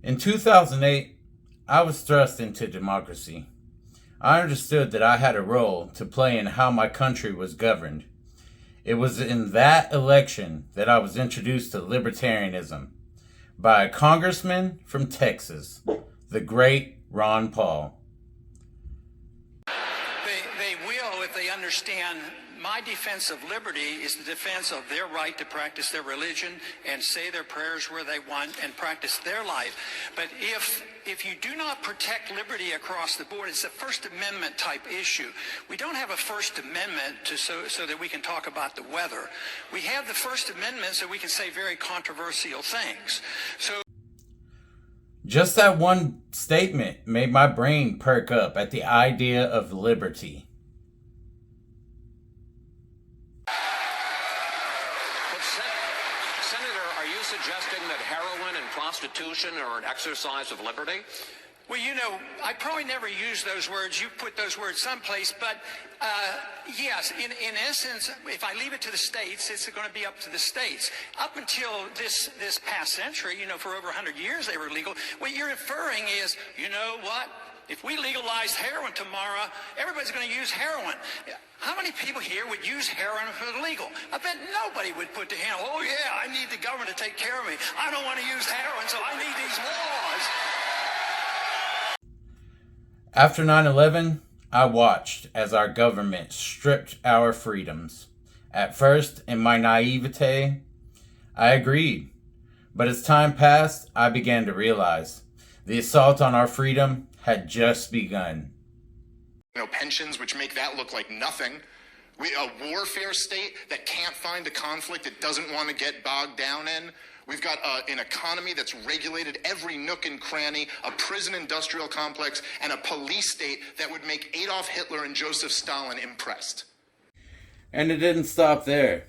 In 2008, I was thrust into democracy. I understood that I had a role to play in how my country was governed. It was in that election that I was introduced to libertarianism by a congressman from Texas, the great Ron Paul. They will if they understand my defense of liberty is the defense of their right to practice their religion and say their prayers where they want and practice their life. But if you do not protect liberty across the board, it's a First Amendment type issue. We don't have a First Amendment so that we can talk about the weather. We have the First Amendment so we can say very controversial things. So just that one statement made my brain perk up at the idea of liberty. Senator, are you suggesting that heroin and prostitution are an exercise of liberty? Well, you know, I probably never used those words. You put those words someplace, but yes, in essence, if I leave it to the states, it's going to be up to the states. Up until this past century, you know, for over 100 years they were legal. What you're inferring is, you know what? If we legalized heroin tomorrow, everybody's going to use heroin. How many people here would use heroin if it was legal? I bet nobody would put to hand, oh yeah, I need the government to take care of me. I don't want to use heroin, so I need these laws. After 9/11, I watched as our government stripped our freedoms. At first, in my naivete, I agreed. But as time passed, I began to realize the assault on our freedom had just begun. Pensions, which make that look like nothing. A warfare state that can't find a conflict it doesn't want to get bogged down in. We've got an economy that's regulated every nook and cranny, a prison industrial complex, and a police state that would make Adolf Hitler and Joseph Stalin impressed. And it didn't stop there.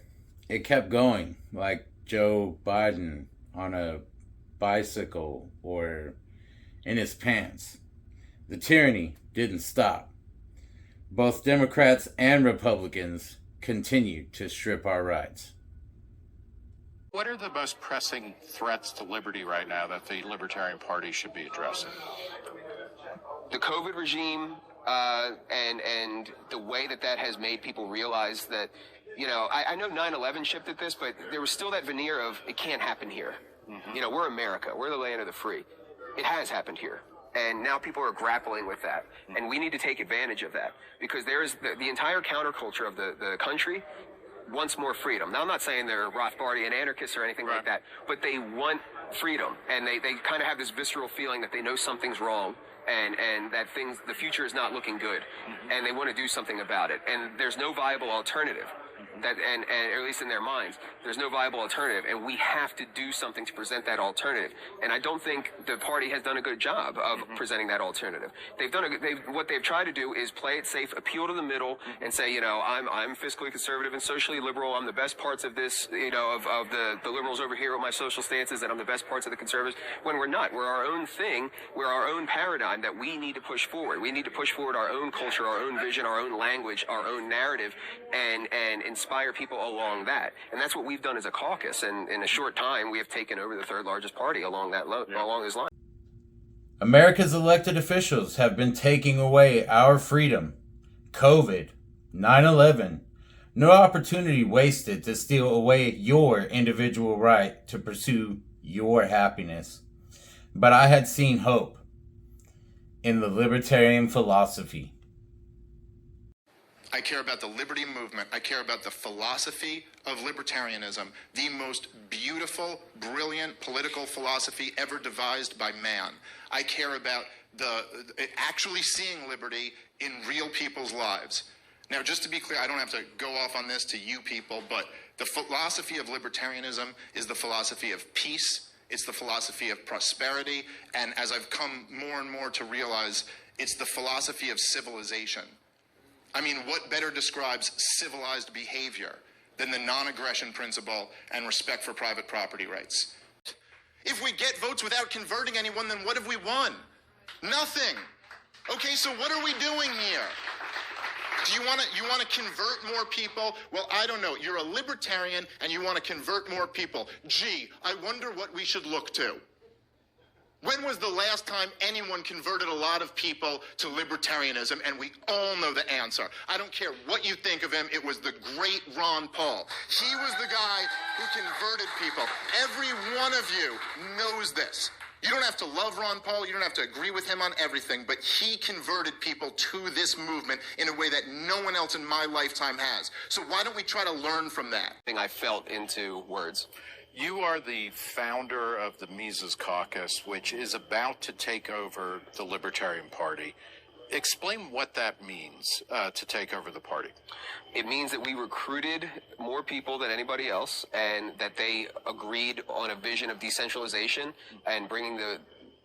It kept going, like Joe Biden on a bicycle or in his pants. The tyranny didn't stop. Both Democrats and Republicans continued to strip our rights. What are the most pressing threats to liberty right now that the Libertarian Party should be addressing? The COVID regime and the way that has made people realize that, you know, I know 9/11 shifted this, but there was still that veneer of it can't happen here. Mm-hmm. You know, we're America. We're the land of the free. It has happened here. And now people are grappling with that. And we need to take advantage of that because there is the entire counterculture of the country wants more freedom. Now, I'm not saying they're Rothbardian anarchists or anything like that, but they want freedom. And they kind of have this visceral feeling that they know something's wrong and that the future is not looking good. Mm-hmm. And they want to do something about it. And there's no viable alternative. And or at least in their minds, there's no viable alternative, and we have to do something to present that alternative. And I don't think the party has done a good job of presenting that alternative. What they've tried to do is play it safe, appeal to the middle, and say, you know, I'm fiscally conservative and socially liberal. I'm the best parts of this, you know, of the liberals over here with my social stances, and I'm the best parts of the conservatives. When we're not, we're our own thing. We're our own paradigm that we need to push forward. We need to push forward our own culture, our own vision, our own language, our own narrative, and inspire people along that. And that's what we've done as a caucus. And in a short time, we have taken over the third largest party along this line. America's elected officials have been taking away our freedom. COVID, 9/11, no opportunity wasted to steal away your individual right to pursue your happiness. But I had seen hope in the libertarian philosophy. I care about the liberty movement. I care about the philosophy of libertarianism, the most beautiful, brilliant political philosophy ever devised by man. I care about actually seeing liberty in real people's lives. Now, just to be clear, I don't have to go off on this to you people, but the philosophy of libertarianism is the philosophy of peace. It's the philosophy of prosperity. And as I've come more and more to realize, it's the philosophy of civilization. I mean, what better describes civilized behavior than the non-aggression principle and respect for private property rights? If we get votes without converting anyone, then what have we won? Nothing. Okay, so what are we doing here? Do you want to convert more people? Well, I don't know. You're a libertarian and you want to convert more people. Gee, I wonder what we should look to. When was the last time anyone converted a lot of people to libertarianism? And we all know the answer. I don't care what you think of him. It was the great Ron Paul. He was the guy who converted people. Every one of you knows this. You don't have to love Ron Paul. You don't have to agree with him on everything, but he converted people to this movement in a way that no one else in my lifetime has. So why don't we try to learn from that? I felt into words. You are the founder of the Mises Caucus, which is about to take over the Libertarian Party. Explain what that means to take over the party. It means that we recruited more people than anybody else, and that they agreed on a vision of decentralization and bringing the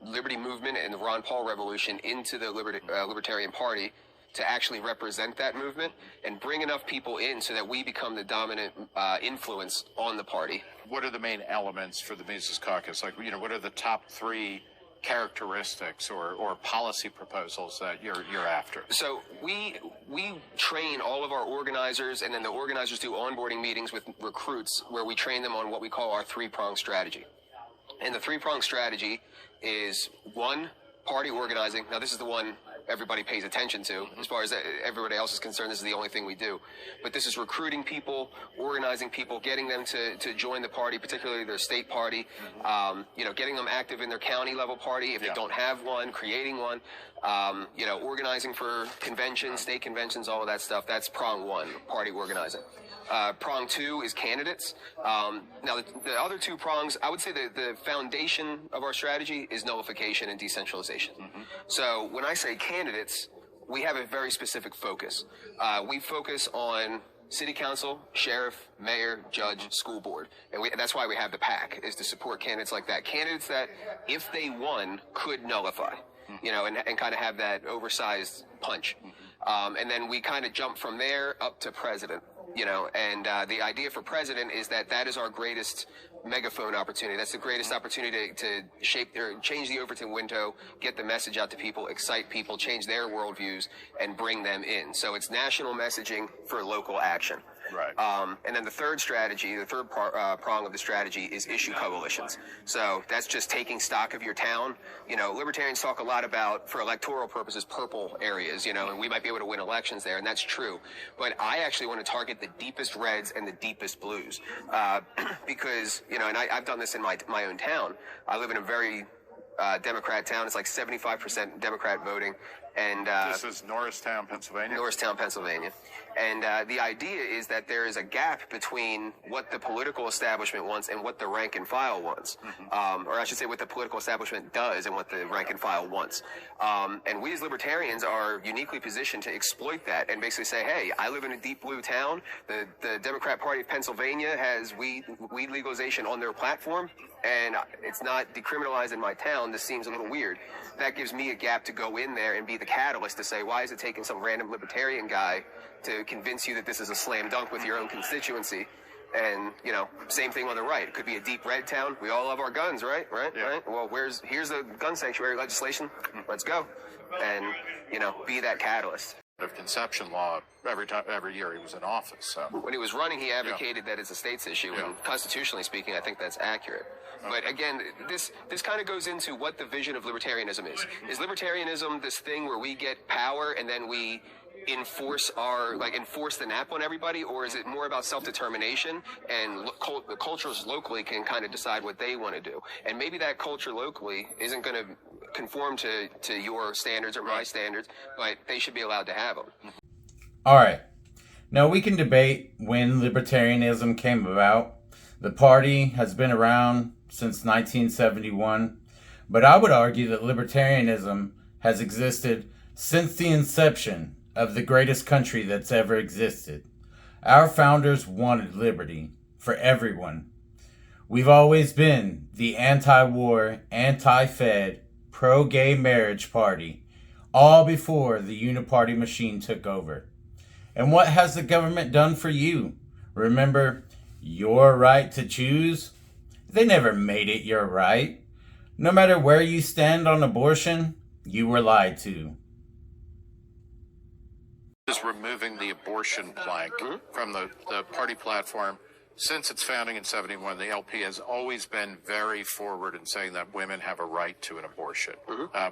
liberty movement and the Ron Paul revolution into the Libertarian Party to actually represent that movement and bring enough people in so that we become the dominant influence on the party. What are the main elements for the Mises Caucus? Like, you know, what are the top 3 characteristics or policy proposals that you're after? So we train all of our organizers, and then the organizers do onboarding meetings with recruits where we train them on what we call our 3-pronged strategy. And the 3-pronged strategy is 1, party organizing. Now, this is the one everybody pays attention to. As far as everybody else is concerned, this is the only thing we do. But this is recruiting people, organizing people, getting them to join the party, particularly their state party, you know, getting them active in their county level party if they don't have one, creating one, you know, organizing for conventions, state conventions, all of that stuff. That's prong 1, party organizing. Prong 2 is candidates. Now, the other 2 prongs, I would say the foundation of our strategy is nullification and decentralization. So when I say candidates, we have a very specific focus. We focus on city council, sheriff, mayor, judge, school board. And that's why we have the PAC, is to support candidates like that. Candidates that, if they won, could nullify, you know, and kind of have that oversized punch. And then we kind of jump from there up to president. You know, and the idea for president is that is our greatest megaphone opportunity. That's the greatest opportunity to shape or change the Overton window, get the message out to people, excite people, change their worldviews, and bring them in. So it's national messaging for local action. Right. And then the third strategy, the third prong of the strategy is issue coalitions. So that's just taking stock of your town. You know, libertarians talk a lot about, for electoral purposes, purple areas, you know, and we might be able to win elections there, and that's true. But I actually want to target the deepest reds and the deepest blues. Because, you know, and I've done this in my own town. I live in a very Democrat town. It's like 75% Democrat voting. And this is Norristown, Pennsylvania? Norristown, Pennsylvania. And the idea is that there is a gap between what the political establishment wants and what the rank and file wants. Or I should say what the political establishment does and what the rank and file wants. And we as libertarians are uniquely positioned to exploit that and basically say, hey, I live in a deep blue town. The Democrat Party of Pennsylvania has weed legalization on their platform, and it's not decriminalized in my town. This seems a little weird. That gives me a gap to go in there and be the catalyst to say, why is it taking some random libertarian guy to convince you that this is a slam dunk with your own constituency? And, you know, same thing on the right. It could be a deep red town. We all love our guns, right? Yeah. Right? Well, here's the gun sanctuary legislation. Let's go. And, you know, be that catalyst. Of conception law every year he was in office. So when he was running, he advocated that it's a state's issue, and constitutionally speaking, I think that's accurate. But again, this kind of goes into what the vision of libertarianism is. Is libertarianism this thing where we get power and then we enforce the nap on everybody, or is it more about self-determination and the cultures locally can kind of decide what they want to do? And maybe that culture locally isn't going to conform to your standards or my standards, but they should be allowed to have them. All right. Now, we can debate when libertarianism came about. The party has been around since 1971, but I would argue that libertarianism has existed since the inception of the greatest country that's ever existed. Our founders wanted liberty for everyone. We've always been the anti-war, anti-Fed, pro-gay marriage party, all before the uniparty machine took over. And what has the government done for you? Remember your right to choose? They never made it your right. No matter where you stand on abortion, you were lied to. Is removing the abortion plank from the party platform since its founding in 71, the LP has always been very forward in saying that women have a right to an abortion.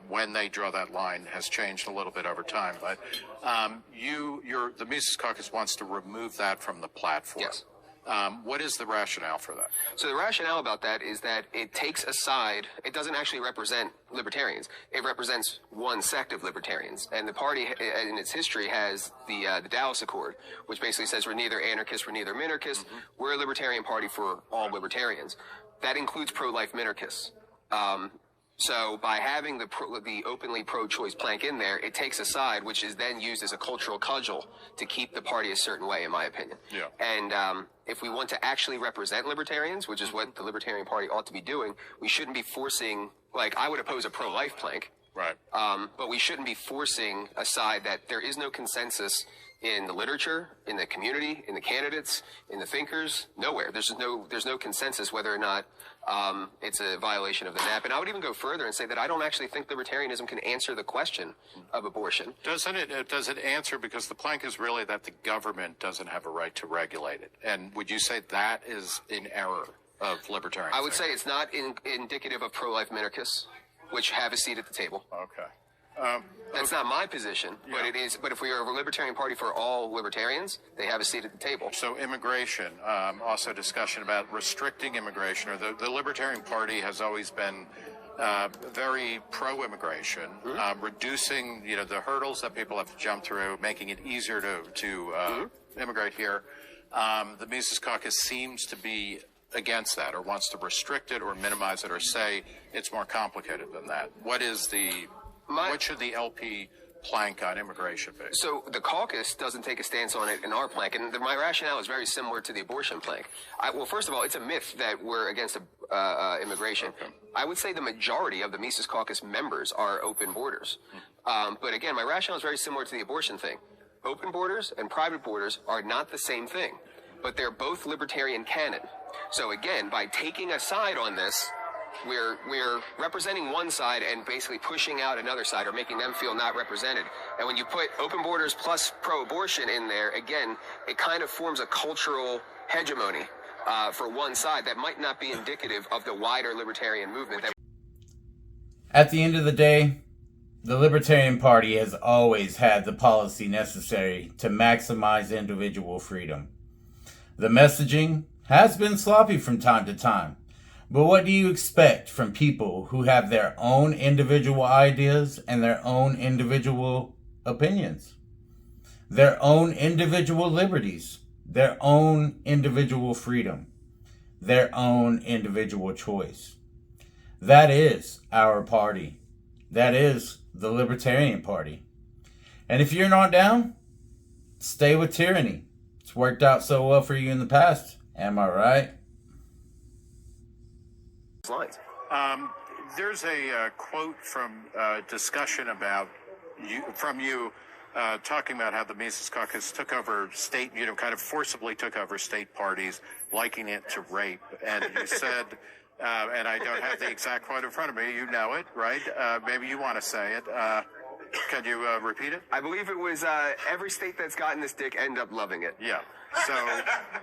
When they draw that line has changed a little bit over time, but the Mises Caucus wants to remove that from the platform. Yes. What is the rationale for that? So the rationale about that is that it takes a side. It doesn't actually represent libertarians. It represents one sect of libertarians. And the party, in its history, has the Dallas Accord, which basically says we're neither anarchists, we're neither minarchists. We're a libertarian party for all libertarians. That includes pro-life minarchists. So by having the openly pro-choice plank in there, it takes a side, which is then used as a cultural cudgel to keep the party a certain way, in my opinion. Yeah. And if we want to actually represent libertarians, which is what the Libertarian Party ought to be doing, we shouldn't be forcing, like, I would oppose a pro-life plank. Right. But we shouldn't be forcing a side that there is no consensus in the literature, in the community, in the candidates, in the thinkers, nowhere. There's no consensus whether or not it's a violation of the NAP. And I would even go further and say that I don't actually think libertarianism can answer the question of abortion. Does it answer, because the plank is really that the government doesn't have a right to regulate it? And would you say that is in error of libertarian? I would say it's not indicative of pro-life minarchists, which have a seat at the table. Okay. That's not my position, but it is. But if we are a libertarian party for all libertarians, they have a seat at the table. So immigration, also discussion about restricting immigration, or the Libertarian Party has always been very pro-immigration, reducing the hurdles that people have to jump through, making it easier to immigrate here. The Mises Caucus seems to be against that, or wants to restrict it or minimize it, or say it's more complicated than that. What should the LP plank on immigration be? So the caucus doesn't take a stance on it in our plank, and my rationale is very similar to the abortion plank. Well, first of all, it's a myth that we're against immigration. Okay. I would say the majority of the Mises Caucus members are open borders. But again, my rationale is very similar to the abortion thing. Open borders and private borders are not the same thing, but they're both libertarian canon. So again, by taking a side on this, we're representing one side and basically pushing out another side, or making them feel not represented. And when you put open borders plus pro-abortion in there, again, it kind of forms a cultural hegemony for one side that might not be indicative of the wider libertarian movement. At the end of the day, the Libertarian Party has always had the policy necessary to maximize individual freedom. The messaging has been sloppy from time to time. But what do you expect from people who have their own individual ideas and their own individual opinions? Their own individual liberties, their own individual freedom, their own individual choice. That is our party. That is the Libertarian Party. And if you're not down, stay with tyranny. It's worked out so well for you in the past. Am I right? Lines. There's a quote from discussion about you talking about how the Mises Caucus took over state, kind of forcibly took over state parties, liking it to rape. And you said, and I don't have the exact quote in front of me, you know it, right? Maybe you want to say it. Can you repeat it? I believe it was every state that's gotten this dick end up loving it. Yeah. So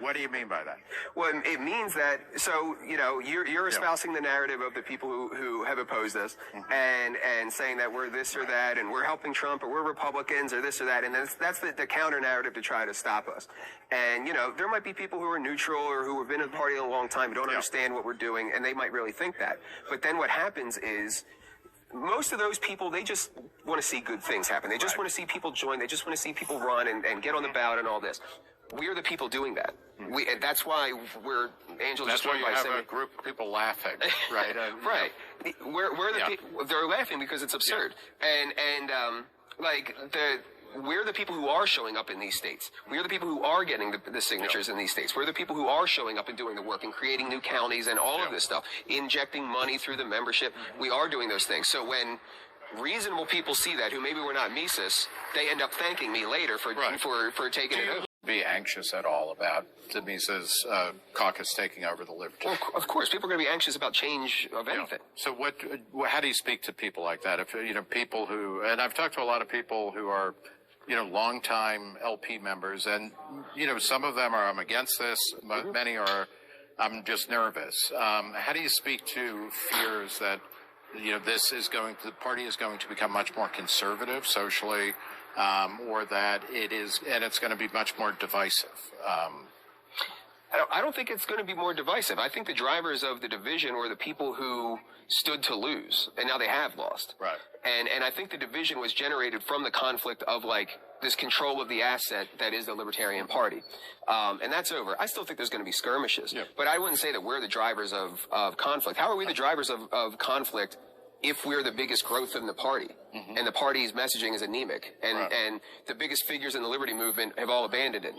what do you mean by that? Well, it means that, so, you're espousing the narrative of the people who have opposed us, and saying that we're this or that, and we're helping Trump, or we're Republicans, or this or that, and that's the counter narrative to try to stop us. And, there might be people who are neutral or who have been in the party a long time who don't understand what we're doing, and they might really think that. But then what happens is, most of those people, they just want to see good things happen. They just want to see people join. They just want to see people run and get on the ballot and all this. We're the people doing that. And that's why Angel that's just won by saying... That's why you have a group of people laughing, right? Right. We're the people... They're laughing because it's absurd. Yeah. We're the people who are showing up in these states. We're the people who are getting the signatures in these states. We're the people who are showing up and doing the work and creating new counties and all of this stuff, injecting money through the membership. We are doing those things. So when reasonable people see that, who maybe were not Mises, they end up thanking me later for taking it over. Be anxious at all about the Mises Caucus taking over the Libertarian? Well, of course, people are going to be anxious about change of anything. So how do you speak to people like that? If people who, and I've talked to a lot of people who are longtime LP members, and some of them are I'm against this, but many are I'm just nervous. How do you speak to fears that the party is going to become much more conservative socially, or that it's going to be much more divisive? I don't think it's going to be more divisive. I think the drivers of the division were the people who stood to lose, and now they have lost. Right. And I think the division was generated from the conflict of this control of the asset that is the Libertarian Party. And that's over. I still think there's going to be skirmishes, but I wouldn't say that we're the drivers of conflict. How are we the drivers of conflict if we're the biggest growth in the party and the party's messaging is anemic and the biggest figures in the liberty movement have all abandoned it?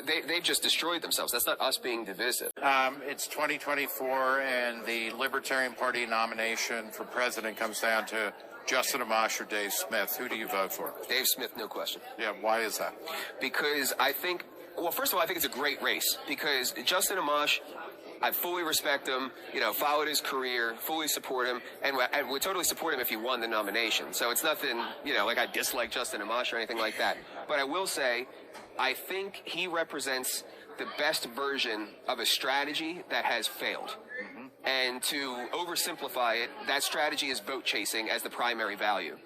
They've just destroyed themselves. That's not us being divisive. It's 2024, and the Libertarian Party nomination for president comes down to Justin Amash or Dave Smith. Who do you vote for? Dave Smith, no question. Yeah, why is that? Because I think, first of all, I think it's a great race. Because Justin Amash, I fully respect him, followed his career, fully support him, and I would totally support him if he won the nomination. So it's nothing, like I dislike Justin Amash or anything like that. But I will say, I think he represents the best version of a strategy that has failed. And to oversimplify it, that strategy is vote chasing as the primary value.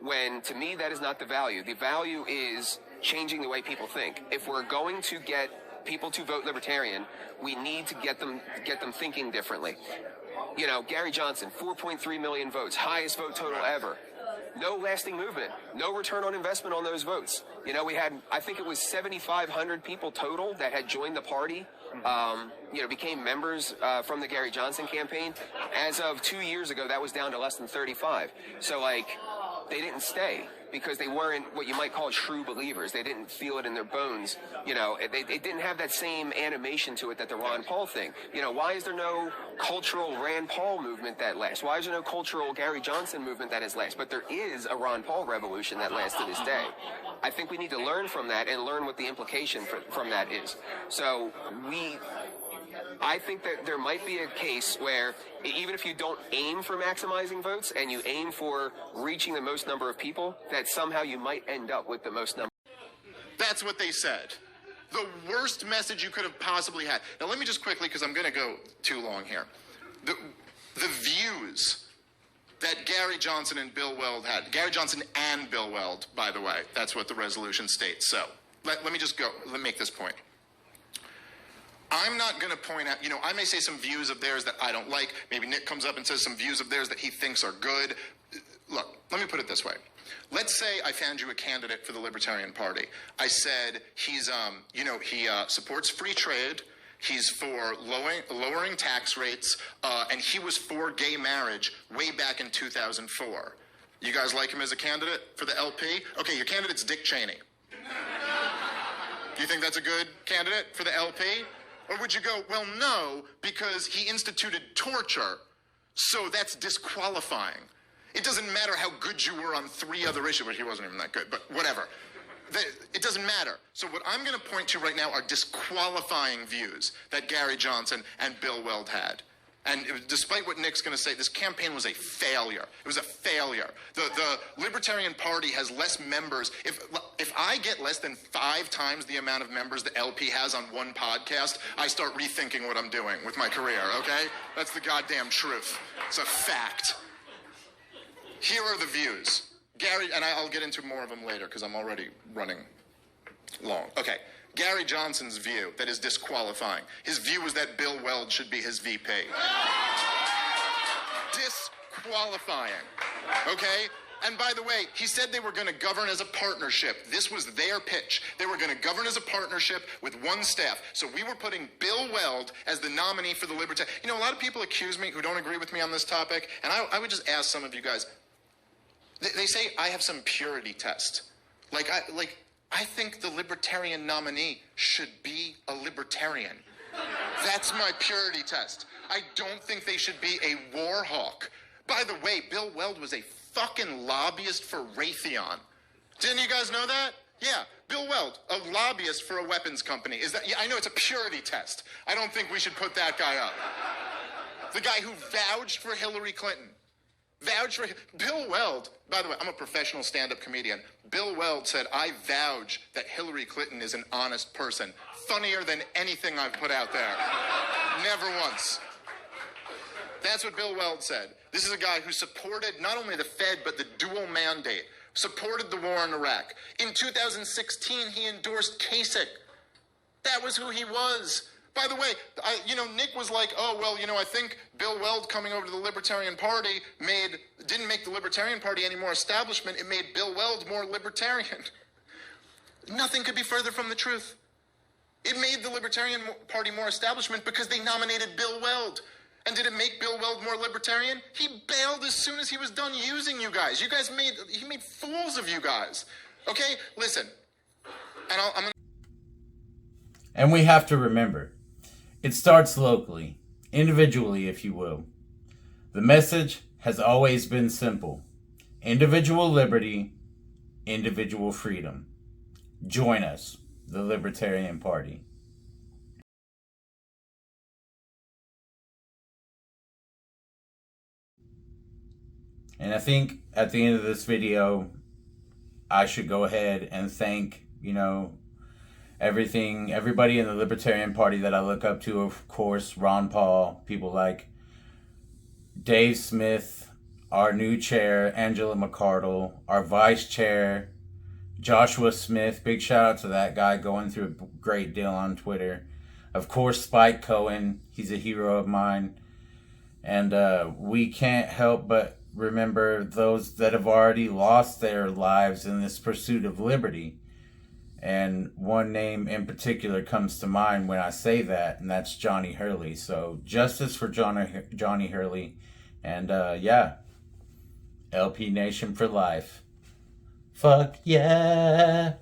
When, to me, that is not the value. The value is changing the way people think. If we're going to get people to vote Libertarian, we need to get them thinking differently. Gary Johnson, 4.3 million votes, highest vote total ever. No lasting movement, no return on investment on those votes. We had, I think it was 7,500 people total that had joined the party, became members from the Gary Johnson campaign. As of 2 years ago, that was down to less than 35. So, they didn't stay because they weren't what you might call true believers. They didn't feel it in their bones. They didn't have that same animation to it that the Ron Paul thing. Why is there no cultural Rand Paul movement that lasts? Why is there no cultural Gary Johnson movement that has lasted? But there is a Ron Paul revolution that lasts to this day. I think we need to learn from that and learn what the implication from that is. So I think that there might be a case where even if you don't aim for maximizing votes and you aim for reaching the most number of people, that somehow you might end up with the most number. That's what they said. The worst message you could have possibly had. Now, let me just quickly, because I'm going to go too long here. The views that Gary Johnson and Bill Weld had. Gary Johnson and Bill Weld, by the way. That's what the resolution states. So let me just go. Let me make this point. I'm not going to point out, I may say some views of theirs that I don't like. Maybe Nick comes up and says some views of theirs that he thinks are good. Look, let me put it this way. Let's say I found you a candidate for the Libertarian Party. I said he supports free trade. He's for lowering tax rates, and he was for gay marriage way back in 2004. You guys like him as a candidate for the LP? Okay, your candidate's Dick Cheney. You think that's a good candidate for the LP? Or would you go, well, no, because he instituted torture, so that's disqualifying. It doesn't matter how good you were on 3 other issues, but he wasn't even that good, but whatever. It doesn't matter. So what I'm going to point to right now are disqualifying views that Gary Johnson and Bill Weld had. And despite what Nick's going to say, this campaign was a failure. It was a failure. The Libertarian Party has less members. If I get less than 5 times the amount of members the LP has on one podcast, I start rethinking what I'm doing with my career, okay? That's the goddamn truth. It's a fact. Here are the views. Gary, and I'll get into more of them later because I'm already running long. Okay. Gary Johnson's view that is disqualifying. His view was that Bill Weld should be his VP. Disqualifying. Okay? And by the way, he said they were going to govern as a partnership. This was their pitch. They were going to govern as a partnership with one staff. So we were putting Bill Weld as the nominee for the Libertarian. A lot of people accuse me who don't agree with me on this topic, and I would just ask some of you guys. They say I have some purity test. I think the Libertarian nominee should be a Libertarian. That's my purity test. I don't think they should be a war hawk. By the way, Bill Weld was a fucking lobbyist for Raytheon. Didn't you guys know that? Yeah, Bill Weld, a lobbyist for a weapons company. Yeah, I know it's a purity test. I don't think we should put that guy up. The guy who vouched for Hillary Clinton. Vouch for Bill Weld. By the way, I'm a professional stand-up comedian. Bill Weld said, I vouch that Hillary Clinton is an honest person. Funnier than anything I've put out there. Never once. That's what Bill Weld said. This is a guy who supported not only the Fed, but the dual mandate. Supported the war in Iraq. In 2016, he endorsed Kasich. That was who he was. By the way, Nick was like, oh, well, I think Bill Weld coming over to the Libertarian Party didn't make the Libertarian Party any more establishment. It made Bill Weld more libertarian. Nothing could be further from the truth. It made the Libertarian Party more establishment because they nominated Bill Weld. And did it make Bill Weld more libertarian? He bailed as soon as he was done using you guys. He made fools of you guys. Okay, listen. And we have to remember, it starts locally, individually, if you will. The message has always been simple. Individual liberty, individual freedom. Join us, the Libertarian Party. And I think at the end of this video, I should go ahead and thank, everybody in the Libertarian Party that I look up to, of course, Ron Paul, people like Dave Smith, our new chair, Angela McCardle, our vice chair, Joshua Smith. Big shout out to that guy going through a great deal on Twitter. Of course, Spike Cohen. He's a hero of mine. And we can't help but remember those that have already lost their lives in this pursuit of liberty. And one name in particular comes to mind when I say that, and that's Johnny Hurley. So justice for Johnny Hurley. And LP Nation for life. Fuck yeah.